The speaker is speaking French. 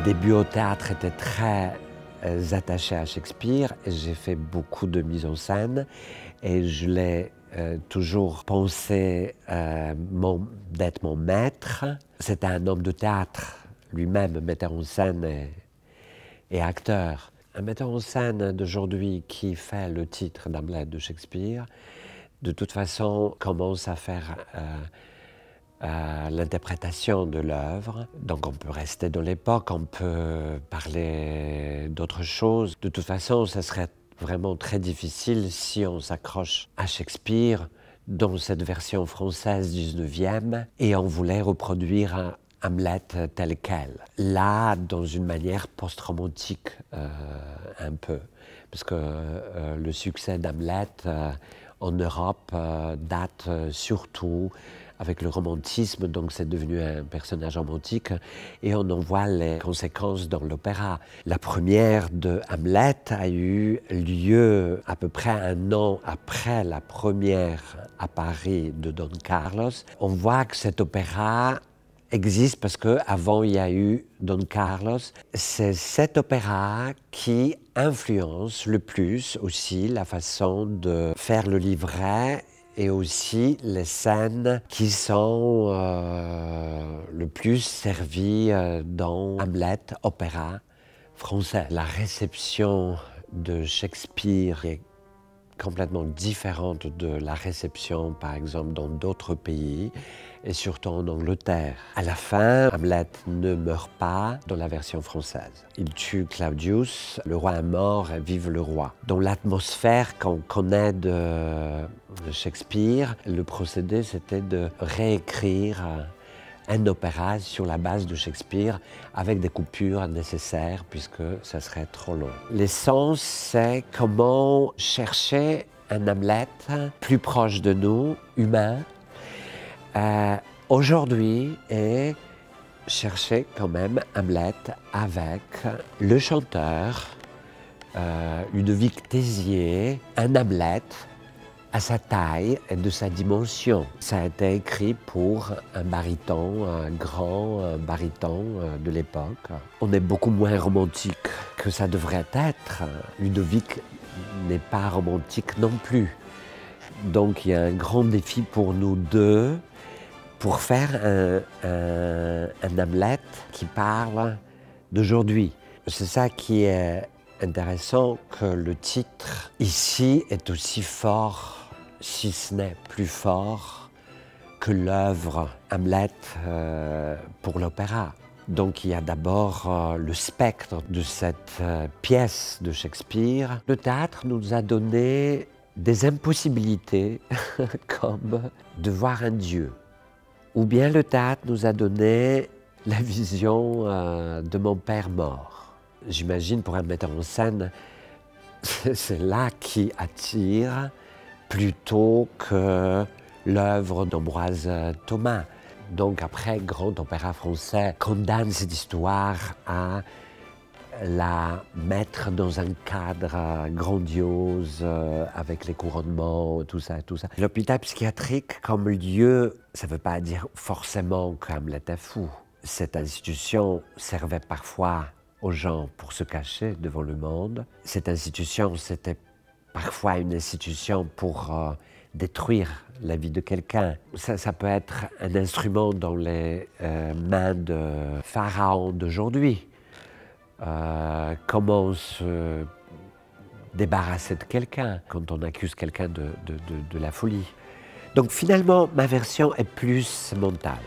début au théâtre étaient très attachés à Shakespeare et j'ai fait beaucoup de mise en scène et je l'ai toujours pensé d'être mon maître. C'était un homme de théâtre, lui-même metteur en scène et acteur. Un metteur en scène d'aujourd'hui qui fait le titre d'Hamlet de Shakespeare, de toute façon, commence à faire l'interprétation de l'œuvre. Donc on peut rester dans l'époque, on peut parler d'autres choses. De toute façon, ça serait vraiment très difficile si on s'accroche à Shakespeare dans cette version française 19e et on voulait reproduire Hamlet tel quel. Là, dans une manière post-romantique un peu, parce que le succès d'Hamlet en Europe date surtout avec le romantisme, donc c'est devenu un personnage romantique et on en voit les conséquences dans l'opéra. La première de Hamlet a eu lieu à peu près un an après la première à Paris de Don Carlos. On voit que cet opéra existe parce qu'avant il y a eu Don Carlos. C'est cet opéra qui influence le plus aussi la façon de faire le livret et aussi les scènes qui sont le plus servies dans Hamlet, opéra français. La réception de Shakespeare est complètement différente de la réception, par exemple, dans d'autres pays, et surtout en Angleterre. À la fin, Hamlet ne meurt pas dans la version française. Il tue Claudius, le roi est mort et vive le roi. Dans l'atmosphère qu'on connaît de Shakespeare, le procédé, c'était de réécrire un opéra sur la base de Shakespeare avec des coupures nécessaires puisque ça serait trop long. L'essence, c'est comment chercher un Hamlet plus proche de nous, humain, aujourd'hui et chercher quand même Hamlet avec le chanteur, Ludovic Tézier, un Hamlet à sa taille et de sa dimension. Ça a été écrit pour un baryton, un grand baryton de l'époque. On est beaucoup moins romantique que ça devrait être. Ludovic n'est pas romantique non plus. Donc il y a un grand défi pour nous deux pour faire un Hamlet qui parle d'aujourd'hui. C'est ça qui est intéressant, que le titre ici est aussi fort, si ce n'est plus fort, que l'œuvre Hamlet pour l'opéra. Donc il y a d'abord le spectre de cette pièce de Shakespeare. Le théâtre nous a donné des impossibilités comme de voir un Dieu. Ou bien le théâtre nous a donné la vision de mon père mort. J'imagine pour un metteur en scène, c'est là qui attire plutôt que l'œuvre d'Ambroise Thomas. Donc après, grand opéra français condamne cette histoire à la mettre dans un cadre grandiose avec les couronnements, tout ça, tout ça. L'hôpital psychiatrique comme lieu, ça ne veut pas dire forcément qu'Hamlet est fou. Cette institution servait parfois aux gens pour se cacher devant le monde. Cette institution, c'était parfois une institution pour détruire la vie de quelqu'un. Ça peut être un instrument dans les mains de pharaons d'aujourd'hui. Comment se débarrasser de quelqu'un quand on accuse quelqu'un de la folie. Donc finalement, ma version est plus mentale.